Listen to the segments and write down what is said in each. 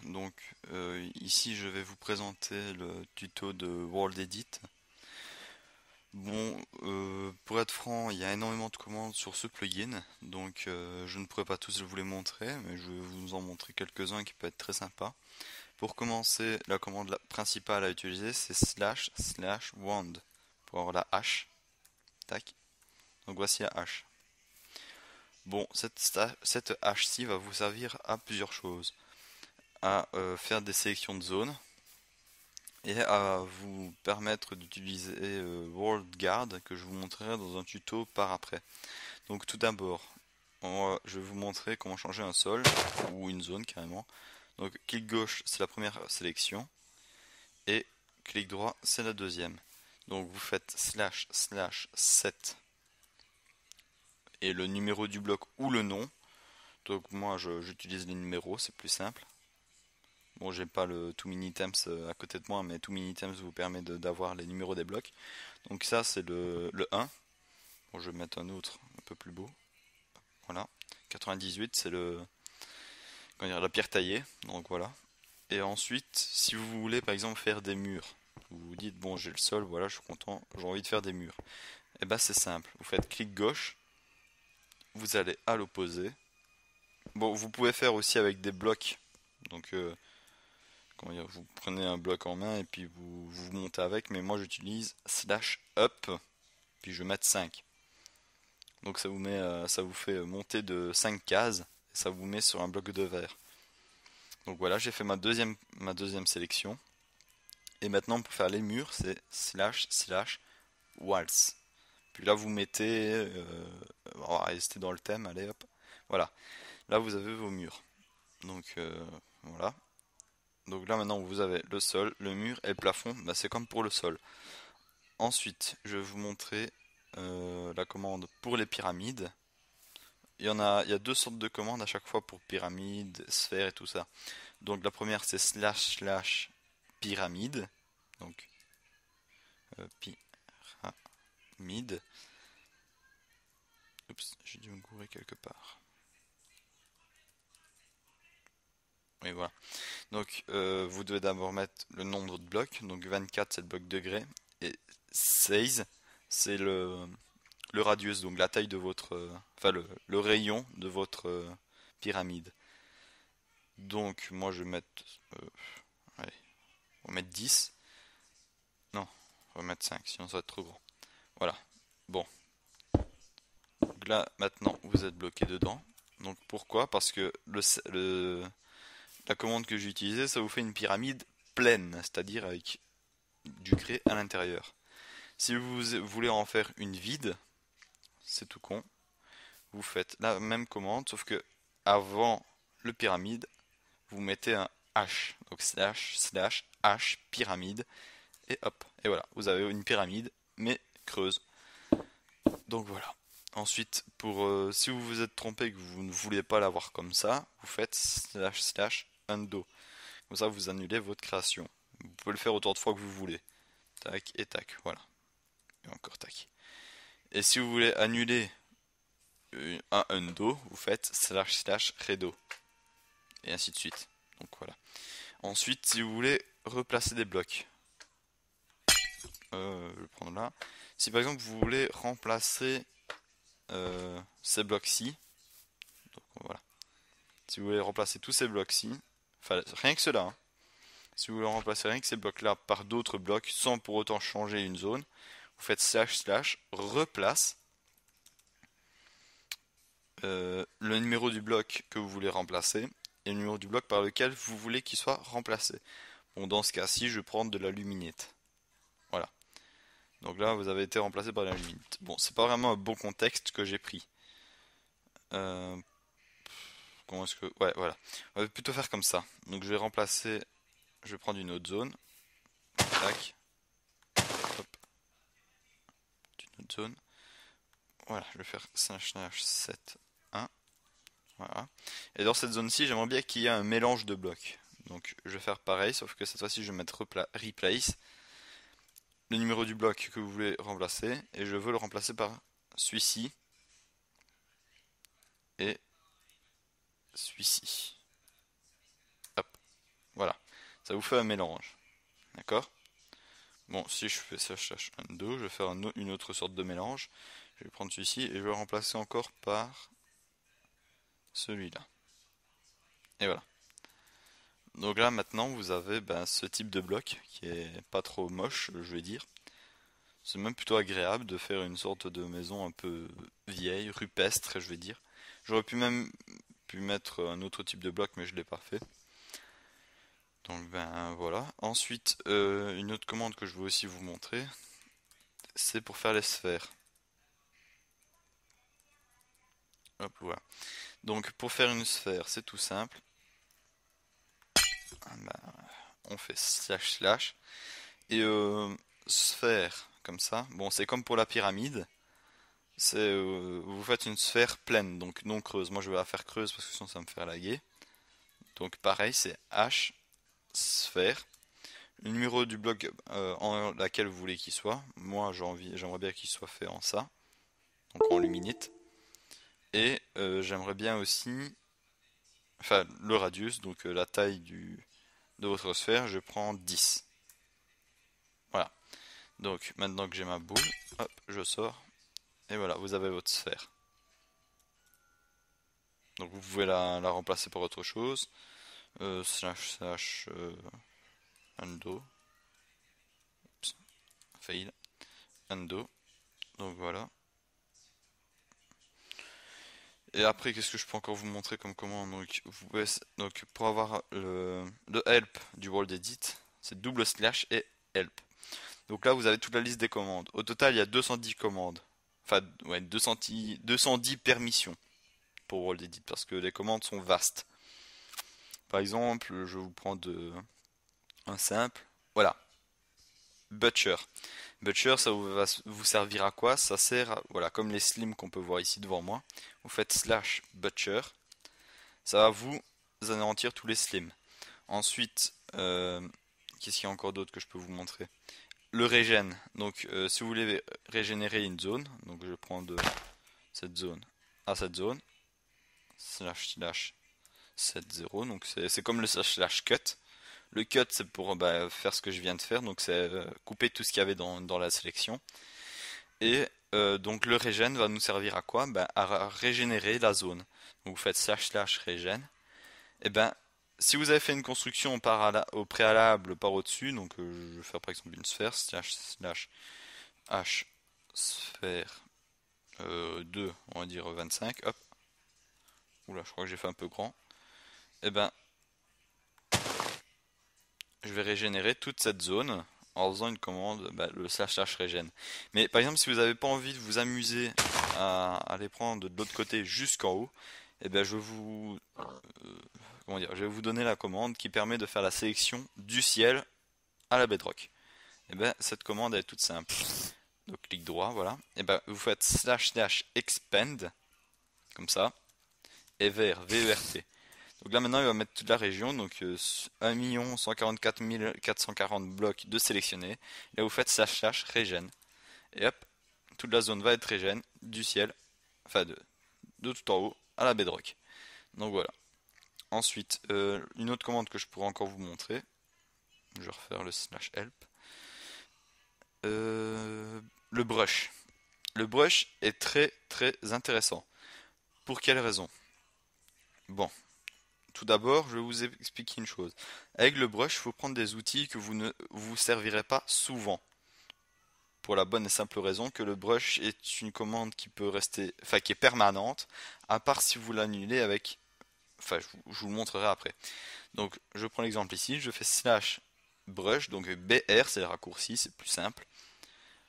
Donc ici je vais vous présenter le tuto de WorldEdit. Bon, pour être franc, il y a énormément de commandes sur ce plugin, donc je ne pourrai pas tous vous les montrer, mais je vais vous en montrer quelques-uns qui peuvent être très sympas. Pour commencer, la commande principale à utiliser, c'est slash slash wand pour avoir la hache. Tac. Donc voici la hache. Bon, cette hache-ci va vous servir à plusieurs choses. À faire des sélections de zones et à vous permettre d'utiliser WorldGuard que je vous montrerai dans un tuto par après. Donc tout d'abord, je vais vous montrer comment changer un sol ou une zone carrément. Donc clic gauche c'est la première sélection et clic droit c'est la deuxième. Donc vous faites slash slash set et le numéro du bloc ou le nom. Donc moi j'utilise les numéros, c'est plus simple. Bon, j'ai pas le Too Many Items à côté de moi, mais Too Many Items vous permet d'avoir les numéros des blocs. Donc ça, c'est le 1. Bon, je vais mettre un autre un peu plus beau. Voilà. 98, c'est comment dire, la pierre taillée. Donc voilà. Et ensuite, si vous voulez par exemple faire des murs, vous vous dites, bon, j'ai le sol, voilà, je suis content, j'ai envie de faire des murs. Et ben c'est simple. Vous faites clic gauche, vous allez à l'opposé. Bon, vous pouvez faire aussi avec des blocs. Donc comment dire, vous prenez un bloc en main et puis vous montez avec, mais moi j'utilise slash up, puis je vais mettre 5. Donc ça vous fait monter de 5 cases, et ça vous met sur un bloc de verre. Donc voilà, j'ai fait ma deuxième sélection. Et maintenant pour faire les murs, c'est slash slash walls. Puis là vous mettez, on va rester dans le thème, allez hop. Voilà, là vous avez vos murs. Donc voilà. Donc là maintenant vous avez le sol, le mur et le plafond, bah, c'est comme pour le sol. Ensuite, je vais vous montrer la commande pour les pyramides. Il y a deux sortes de commandes à chaque fois pour pyramide, sphère et tout ça. Donc la première c'est slash slash pyramide. Donc pyramide. Oups, j'ai dû me gourer quelque part. Oui, voilà. Donc vous devez d'abord mettre le nombre de blocs. Donc 24 c'est le bloc degré. Et 16 c'est le radius, donc la taille de votre, enfin le rayon de votre pyramide. Donc moi je vais mettre, allez, on va mettre 10. Non, on va mettre 5, sinon ça va être trop grand. Voilà. Bon. Donc là maintenant vous êtes bloqué dedans. Donc pourquoi? Parce que la commande que j'ai utilisée, ça vous fait une pyramide pleine, c'est-à-dire avec du grès à l'intérieur. Si vous voulez en faire une vide, c'est tout con. Vous faites la même commande, sauf que avant le pyramide, vous mettez un H, donc slash slash H pyramide, et hop, et voilà, vous avez une pyramide, mais creuse. Donc voilà. Ensuite, si vous vous êtes trompé et que vous ne voulez pas l'avoir comme ça, vous faites slash slash undo. Comme ça, vous annulez votre création. Vous pouvez le faire autant de fois que vous voulez. Tac et tac, voilà. Et encore tac. Et si vous voulez annuler un undo, vous faites slash slash redo. Et ainsi de suite. Donc voilà. Ensuite, si vous voulez replacer des blocs, je vais prendre là. Si par exemple vous voulez remplacer ces blocs-ci, donc voilà. Si vous voulez remplacer tous ces blocs-ci, enfin rien que cela, hein. Si vous voulez remplacer rien que ces blocs-là par d'autres blocs sans pour autant changer une zone, vous faites slash slash replace le numéro du bloc que vous voulez remplacer et le numéro du bloc par lequel vous voulez qu'il soit remplacé. Bon, dans ce cas-ci, je vais prendre de l'aluminite. Voilà. Donc là, vous avez été remplacé par l'aluminite. Bon, c'est pas vraiment un bon contexte que j'ai pris. Euh, comment est-ce que... Ouais, voilà. On va plutôt faire comme ça. Donc je vais remplacer... Je vais prendre une autre zone. Tac. Hop. Une autre zone. Voilà, je vais faire slash slash 7 1. Voilà. Et dans cette zone-ci, j'aimerais bien qu'il y ait un mélange de blocs. Donc je vais faire pareil, sauf que cette fois-ci, je vais mettre replace. Le numéro du bloc que vous voulez remplacer. Et je veux le remplacer par celui-ci. Et celui-ci. Hop. Voilà, ça vous fait un mélange. D'accord? Bon, si je fais ça, slash undo, je vais faire une autre sorte de mélange. Je vais prendre celui-ci et je vais le remplacer encore par celui-là. Et voilà. Donc là maintenant vous avez ce type de bloc qui est pas trop moche, je vais dire. C'est même plutôt agréable de faire une sorte de maison un peu vieille, rupestre, je vais dire. J'aurais pu mettre un autre type de bloc mais je l'ai pas fait. Donc voilà. Ensuite une autre commande que je veux aussi vous montrer, c'est pour faire les sphères. Hop voilà. Donc pour faire une sphère c'est tout simple. On fait slash slash et sphère comme ça. Bon c'est comme pour la pyramide. C'est vous faites une sphère pleine, donc non creuse. Moi je vais la faire creuse parce que sinon ça va me faire laguer. Donc pareil, c'est H sphère. Le numéro du bloc en laquelle vous voulez qu'il soit. Moi j'aimerais bien qu'il soit fait en ça, donc en luminite. Et j'aimerais bien aussi, enfin le radius, donc la taille de votre sphère, je prends 10. Voilà. Donc maintenant que j'ai ma boule, hop, je sors. Et voilà, vous avez votre sphère. Donc vous pouvez la remplacer par autre chose. Slash slash undo. Oups, fail. Undo. Donc voilà. Et après, qu'est-ce que je peux encore vous montrer comme commande? Donc pour avoir le help du World Edit, c'est double slash et help. Donc là, vous avez toute la liste des commandes. Au total, il y a 210 commandes. Enfin, ouais, 210 permissions pour World Edit parce que les commandes sont vastes. Par exemple, je vous prends un simple. Voilà. Butcher. Butcher, ça va vous servir à quoi? Ça sert à, voilà, comme les slims qu'on peut voir ici devant moi. Vous faites slash butcher. Ça va vous anéantir tous les slims. Ensuite, qu'est-ce qu'il y a encore d'autre que je peux vous montrer? Le regen. Donc, si vous voulez régénérer une zone, donc je prends de cette zone à cette zone. Slash slash 70. Donc, c'est comme le slash slash cut. Le cut, c'est pour faire ce que je viens de faire, donc c'est couper tout ce qu'il y avait dans la sélection. Et donc le regen va nous servir à quoi? À régénérer la zone. Donc vous faites slash slash regen. Et si vous avez fait une construction au préalable par au-dessus, donc je vais faire par exemple une sphère, slash slash h sphère 2, on va dire 25, hop. Oula, je crois que j'ai fait un peu grand. Et je vais régénérer toute cette zone en faisant une commande, le slash slash regen. Mais par exemple, si vous n'avez pas envie de vous amuser à aller prendre de l'autre côté jusqu'en haut, je vais je vais vous donner la commande qui permet de faire la sélection du ciel à la bedrock. Cette commande elle est toute simple. Donc clic droit, voilà. Vous faites slash slash expand comme ça et vers VERT. Donc là maintenant il va mettre toute la région, donc 1 144 440 blocs de sélectionnés. Là vous faites slash slash regen. Et hop, toute la zone va être regen du ciel, enfin de tout en haut à la bedrock. Donc voilà. Ensuite, une autre commande que je pourrais encore vous montrer. Je vais refaire le slash help. Le brush. Le brush est très très intéressant. Pour quelle raison? Bon, tout d'abord, je vais vous expliquer une chose. Avec le brush, il faut prendre des outils que vous ne vous servirez pas souvent. Pour la bonne et simple raison que le brush est une commande qui peut rester, enfin qui est permanente, à part si vous l'annulez avec, enfin je vous le montrerai après. Donc je prends l'exemple ici, je fais slash brush, donc BR c'est le raccourci, c'est plus simple.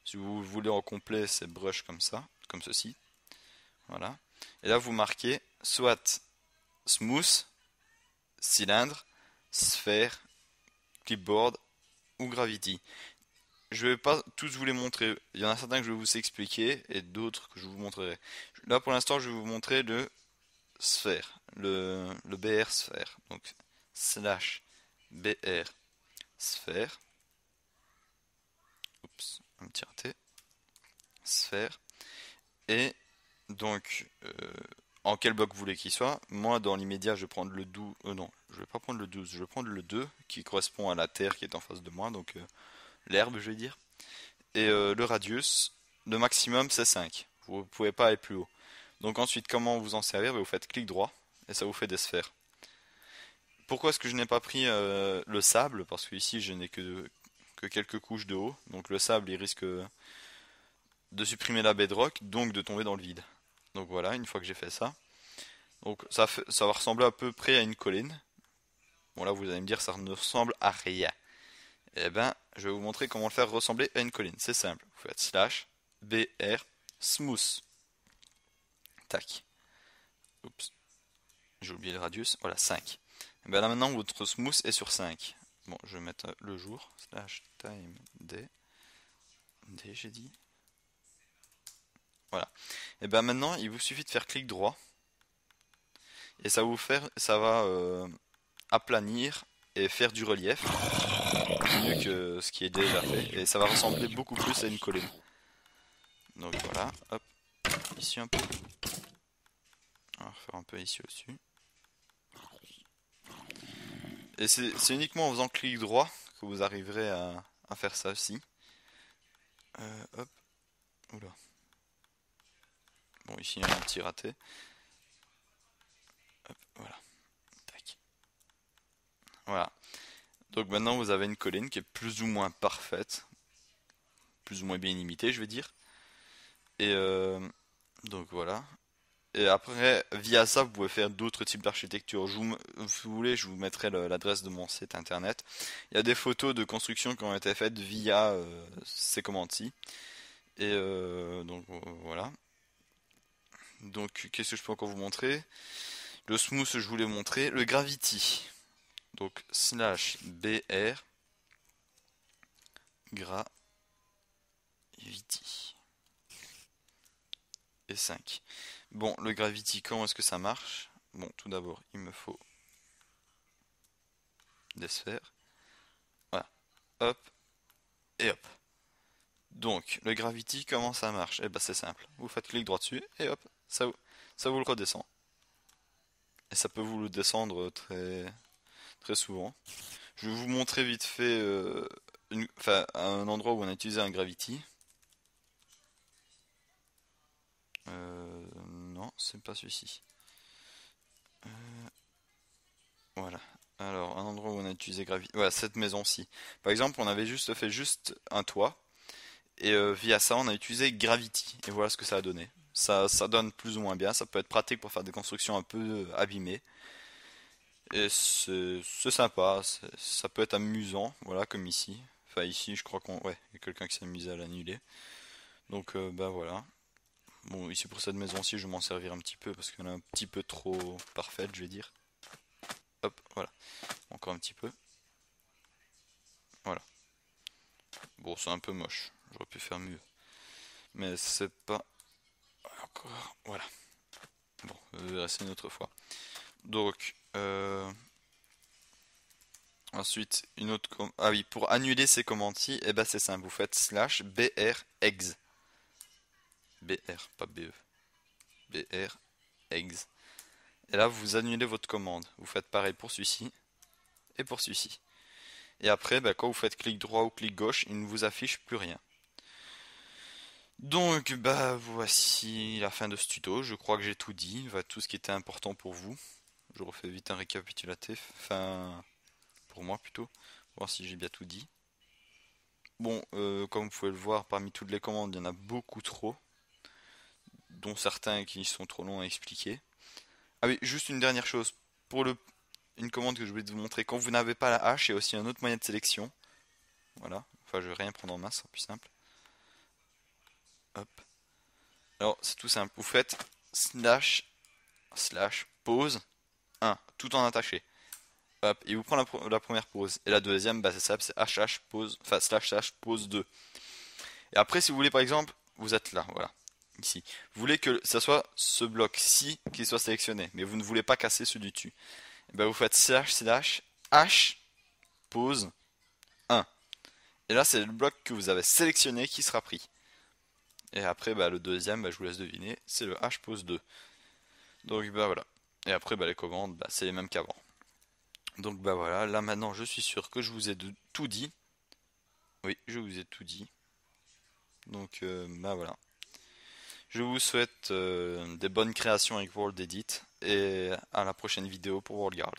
Si vous voulez en complet, c'est brush comme ça, comme ceci. Voilà. Et là vous marquez soit smooth, cylindre, sphère, clipboard ou gravity. Je vais pas tous vous les montrer. Il y en a certains que je vais vous expliquer et d'autres que je vous montrerai. Là pour l'instant je vais vous montrer le sphère, le BR sphère. Donc slash BR sphère. Oups, un petit raté. Sphère. Et donc en quel bloc vous voulez qu'il soit. Moi, dans l'immédiat, je vais prendre le 12. Non, je vais pas prendre le 12, je vais prendre le 2 qui correspond à la terre qui est en face de moi, donc l'herbe, je vais dire. Et le radius, le maximum, c'est 5. Vous pouvez pas aller plus haut. Donc ensuite, comment vous en servir? Vous faites clic droit et ça vous fait des sphères. Pourquoi est-ce que je n'ai pas pris le sable? Parce que ici, je n'ai que quelques couches de haut. Donc le sable, il risque de supprimer la bedrock, donc de tomber dans le vide. Donc voilà, une fois que j'ai fait ça. Donc ça va ressembler à peu près à une colline. Bon là, vous allez me dire, ça ne ressemble à rien. Eh ben, je vais vous montrer comment le faire ressembler à une colline. C'est simple. Vous faites slash br smooth. Tac. Oups. J'ai oublié le radius. Voilà, 5. Et ben là maintenant, votre smooth est sur 5. Bon, je vais mettre le jour. Slash time day. Day, j'ai dit. Voilà. Et ben maintenant, il vous suffit de faire clic droit. Et ça va aplanir et faire du relief. Mieux que ce qui est déjà fait. Et ça va ressembler beaucoup plus à une colline. Donc voilà, hop. Ici un peu. On va refaire un peu ici au-dessus. Et c'est uniquement en faisant clic droit que vous arriverez à faire ça aussi. Hop. Oula. Bon, ici il y a un petit raté. Hop, voilà. Tac. Voilà. Donc maintenant vous avez une colline qui est plus ou moins parfaite. Plus ou moins bien limitée, je vais dire. Et donc voilà. Et après, via ça, vous pouvez faire d'autres types d'architecture. Si vous voulez, je vous mettrai l'adresse de mon site internet. Il y a des photos de construction qui ont été faites via ces commandes-ci. Et donc voilà. Donc qu'est-ce que je peux encore vous montrer? Le smooth, je vous l'ai montré. Le gravity. Donc slash br gravity. Et 5. Bon, le gravity, comment est-ce que ça marche? Bon, tout d'abord, il me faut des sphères. Voilà. Hop et hop. Donc, le gravity, comment ça marche? Eh ben, c'est simple. Vous faites clic droit dessus et hop, ça vous le redescend. Et ça peut vous le descendre très, très souvent. Je vais vous montrer vite fait enfin, un endroit où on a utilisé un gravity. Non, c'est pas celui-ci. Voilà. Alors, un endroit où on a utilisé gravity. Voilà, cette maison-ci. Par exemple, on avait juste fait un toit. Et via ça, on a utilisé Gravity. Et voilà ce que ça a donné. Ça donne plus ou moins bien. Ça peut être pratique pour faire des constructions un peu abîmées. Et c'est sympa. Ça peut être amusant. Voilà, comme ici. Enfin, ici, je crois ouais, il y a quelqu'un qui s'est amusé à l'annuler. Donc, ben voilà. Bon, ici pour cette maison-ci, je vais m'en servir un petit peu parce qu'elle est un petit peu trop parfaite, je vais dire. Hop, voilà. Encore un petit peu. Voilà. Bon, c'est un peu moche. J'aurais pu faire mieux. Mais c'est pas encore. Voilà. Bon, c'est une autre fois. Donc, ensuite, une autre. Ah oui, pour annuler ces commandes-ci, eh ben c'est simple. Vous faites slash br ex. BR, pas BE. BR ex. Et là, vous annulez votre commande. Vous faites pareil pour celui-ci et pour celui-ci. Et après, bah, quand vous faites clic droit ou clic gauche, il ne vous affiche plus rien. Donc, bah voici la fin de ce tuto. Je crois que j'ai tout dit, tout ce qui était important pour vous. Je refais vite un récapitulatif, enfin pour moi plutôt, voir si j'ai bien tout dit. Bon, comme vous pouvez le voir, parmi toutes les commandes, il y en a beaucoup trop, dont certains qui sont trop longs à expliquer. Ah oui, juste une dernière chose, pour une commande que je voulais vous montrer, quand vous n'avez pas la hache, il y a aussi un autre moyen de sélection. Voilà, enfin je vais rien prendre en main, c'est plus simple. Hop. Alors c'est tout simple, vous faites slash pause 1, tout en attaché. Hop, il vous prend la première pause. Et la deuxième, bah c'est ça, c'est HH pause, enfin slash pause 2. Et après, si vous voulez par exemple, vous êtes là, voilà, ici. Vous voulez que ça soit ce bloc-ci qui soit sélectionné, mais vous ne voulez pas casser celui du dessus. Et bah vous faites slash H pause 1. Et là, c'est le bloc que vous avez sélectionné qui sera pris. Et après, bah, le deuxième, bah, je vous laisse deviner, c'est le H pose 2. Donc bah voilà. Et après bah les commandes, bah, c'est les mêmes qu'avant. Donc bah voilà, là maintenant je suis sûr que je vous ai tout dit. Oui, je vous ai tout dit. Donc bah voilà. Je vous souhaite des bonnes créations avec World Edit et à la prochaine vidéo pour WorldGuard.